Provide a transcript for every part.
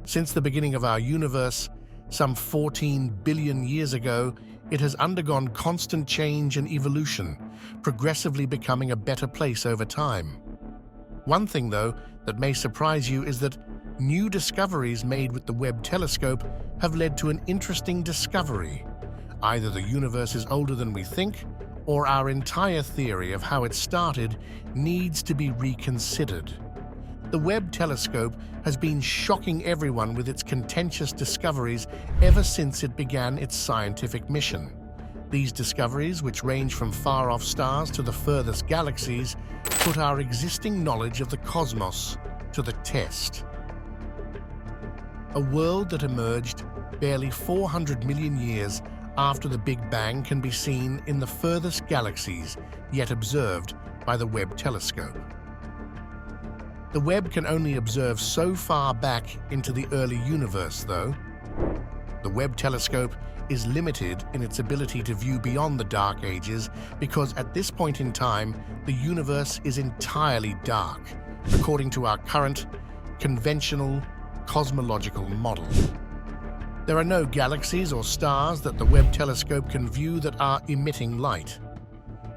Since the beginning of our universe, some 14 billion years ago, it has undergone constant change and evolution, progressively becoming a better place over time. One thing, though, that may surprise you is that new discoveries made with the Webb telescope have led to an interesting discovery. Either the universe is older than we think, or our entire theory of how it started needs to be reconsidered. The Webb telescope has been shocking everyone with its contentious discoveries ever since it began its scientific mission. These discoveries, which range from far-off stars to the furthest galaxies, put our existing knowledge of the cosmos to the test. A world that emerged barely 400 million years after the Big Bang can be seen in the furthest galaxies yet observed by the Webb telescope. The Webb can only observe so far back into the early universe, though. The Webb telescope is limited in its ability to view beyond the Dark Ages because at this point in time, the universe is entirely dark, according to our current, conventional, cosmological model. There are no galaxies or stars that the Webb telescope can view that are emitting light.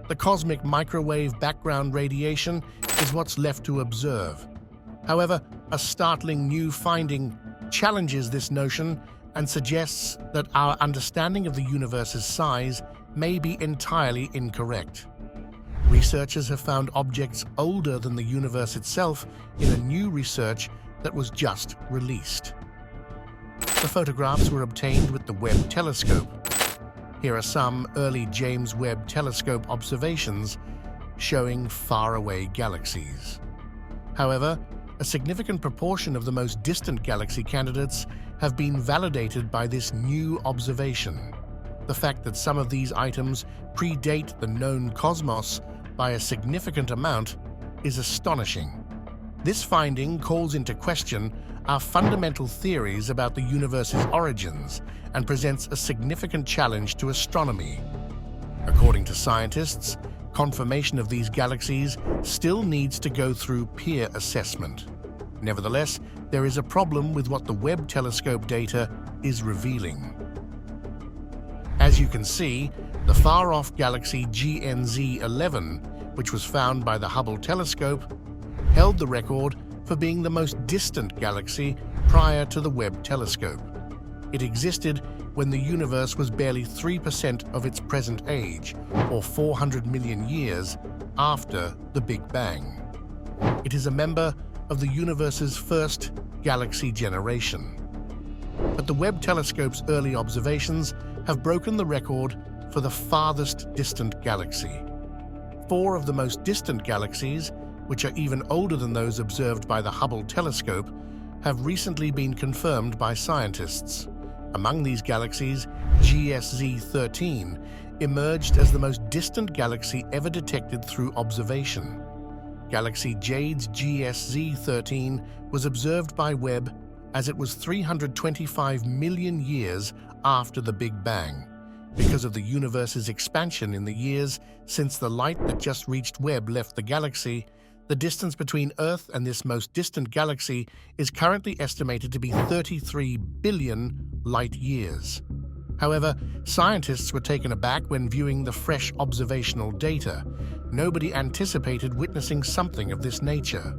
The cosmic microwave background radiation is what's left to observe. However, a startling new finding challenges this notion and suggests that our understanding of the universe's size may be entirely incorrect. Researchers have found objects older than the universe itself in a new research that was just released. The photographs were obtained with the Webb telescope. Here are some early James Webb telescope observations showing faraway galaxies. However, a significant proportion of the most distant galaxy candidates have been validated by this new observation. The fact that some of these items predate the known cosmos by a significant amount is astonishing. This finding calls into question our fundamental theories about the universe's origins and presents a significant challenge to astronomy. According to scientists, confirmation of these galaxies still needs to go through peer assessment. Nevertheless, there is a problem with what the Webb telescope data is revealing. As you can see, the far-off galaxy GNZ 11, which was found by the Hubble telescope, held the record for being the most distant galaxy prior to the Webb telescope. It existed when the universe was barely 3% of its present age, or 400 million years after the Big Bang. It is a member of the universe's first galaxy generation. But the Webb telescope's early observations have broken the record for the farthest distant galaxy. 4 of the most distant galaxies, which are even older than those observed by the Hubble telescope, have recently been confirmed by scientists. Among these galaxies, GSZ 13 emerged as the most distant galaxy ever detected through observation. Galaxy Jade's GSZ 13 was observed by Webb as it was 325 million years after the Big Bang. Because of the universe's expansion in the years since the light that just reached Webb left the galaxy, the distance between Earth and this most distant galaxy is currently estimated to be 33 billion light-years. However, scientists were taken aback when viewing the fresh observational data. Nobody anticipated witnessing something of this nature.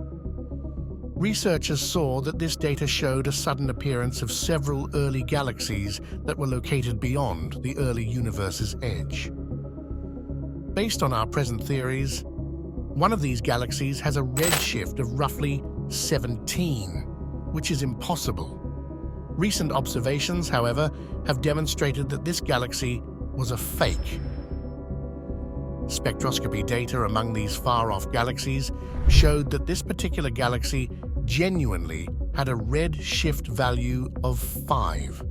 Researchers saw that this data showed a sudden appearance of several early galaxies that were located beyond the early universe's edge. Based on our present theories, one of these galaxies has a redshift of roughly 17, which is impossible. Recent observations, however, have demonstrated that this galaxy was a fake. Spectroscopy data among these far-off galaxies showed that this particular galaxy genuinely had a redshift value of 5.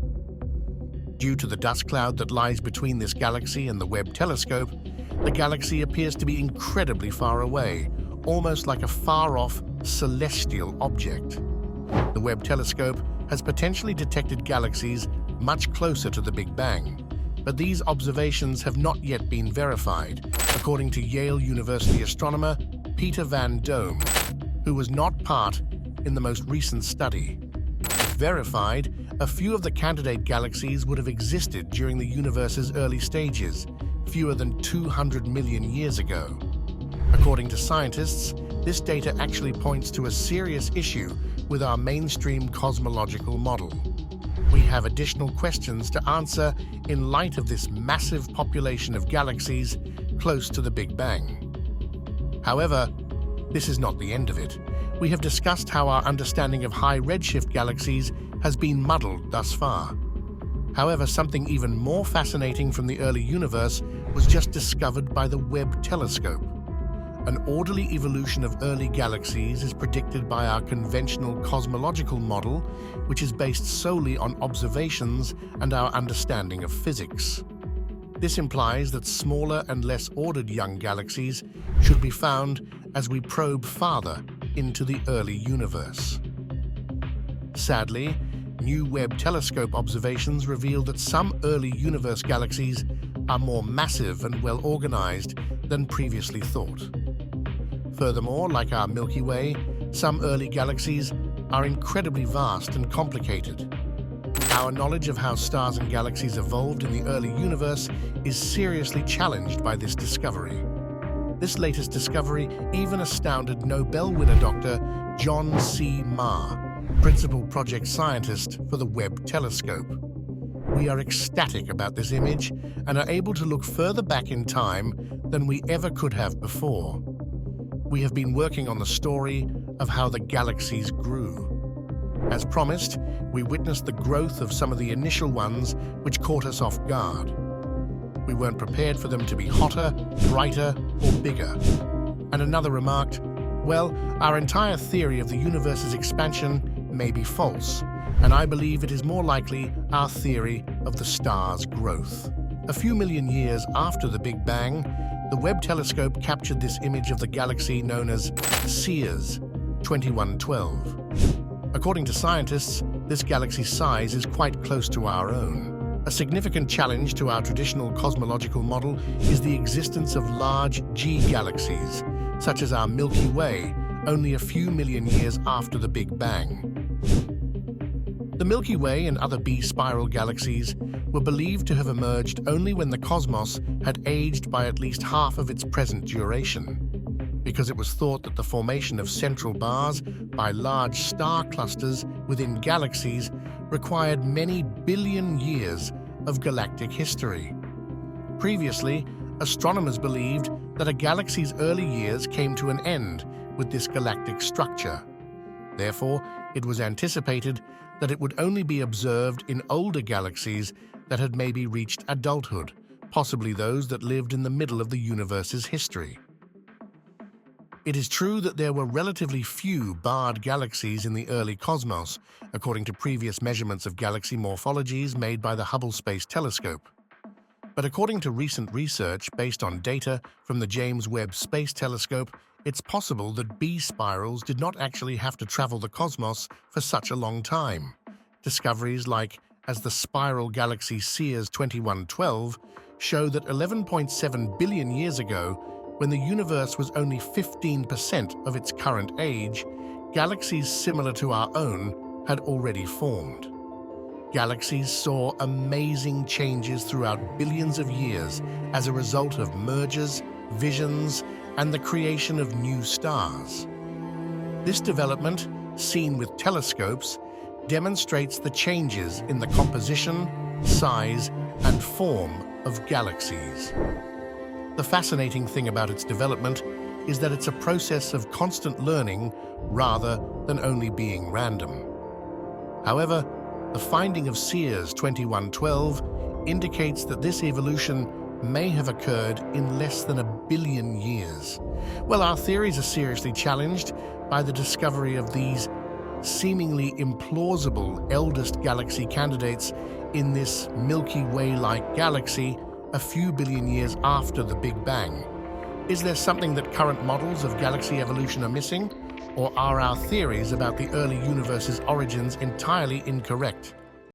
Due to the dust cloud that lies between this galaxy and the Webb telescope, the galaxy appears to be incredibly far away, almost like a far-off celestial object. The Webb telescope has potentially detected galaxies much closer to the Big Bang, but these observations have not yet been verified, according to Yale University astronomer Peter Van Dome, who was not part in the most recent study. If verified, a few of the candidate galaxies would have existed during the universe's early stages, fewer than 200 million years ago. According to scientists, this data actually points to a serious issue with our mainstream cosmological model. We have additional questions to answer in light of this massive population of galaxies close to the Big Bang. However, this is not the end of it. We have discussed how our understanding of high redshift galaxies has been muddled thus far. However, something even more fascinating from the early universe was just discovered by the Webb telescope. An orderly evolution of early galaxies is predicted by our conventional cosmological model, which is based solely on observations and our understanding of physics. This implies that smaller and less ordered young galaxies should be found as we probe farther into the early universe. Sadly, new Webb telescope observations reveal that some early universe galaxies are more massive and well-organized than previously thought. Furthermore, like our Milky Way, some early galaxies are incredibly vast and complicated. Our knowledge of how stars and galaxies evolved in the early universe is seriously challenged by this discovery. This latest discovery even astounded Nobel winner Dr. John C. Marr, principal project scientist for the Webb telescope. We are ecstatic about this image and are able to look further back in time than we ever could have before. We have been working on the story of how the galaxies grew. As promised, we witnessed the growth of some of the initial ones which caught us off guard. We weren't prepared for them to be hotter, brighter, or bigger. And another remarked, well, our entire theory of the universe's expansion may be false, and I believe it is more likely our theory of the star's growth. A few million years after the Big Bang, the Webb telescope captured this image of the galaxy known as Sears 2112. According to scientists, this galaxy's size is quite close to our own. A significant challenge to our traditional cosmological model is the existence of large G galaxies, such as our Milky Way, only a few million years after the Big Bang. The Milky Way and other B-spiral galaxies were believed to have emerged only when the cosmos had aged by at least half of its present duration, because it was thought that the formation of central bars by large star clusters within galaxies required many billion years of galactic history. Previously, astronomers believed that a galaxy's early years came to an end with this galactic structure. Therefore, it was anticipated that it would only be observed in older galaxies that had maybe reached adulthood, possibly those that lived in the middle of the universe's history. It is true that there were relatively few barred galaxies in the early cosmos, according to previous measurements of galaxy morphologies made by the Hubble Space Telescope. But according to recent research based on data from the James Webb Space Telescope, it's possible that B-spirals did not actually have to travel the cosmos for such a long time. Discoveries like as the spiral galaxy Sears 2112 show that 11.7 billion years ago, when the universe was only 15% of its current age, galaxies similar to our own had already formed. Galaxies saw amazing changes throughout billions of years as a result of mergers, visions, and the creation of new stars. This development, seen with telescopes, demonstrates the changes in the composition, size, and form of galaxies. The fascinating thing about its development is that it's a process of constant learning rather than only being random. However, the finding of Sears 2112 indicates that this evolution may have occurred in less than 1 billion years. Well, our theories are seriously challenged by the discovery of these seemingly implausible eldest galaxy candidates in this Milky Way-like galaxy a few billion years after the Big Bang. Is there something that current models of galaxy evolution are missing? Or are our theories about the early universe's origins entirely incorrect?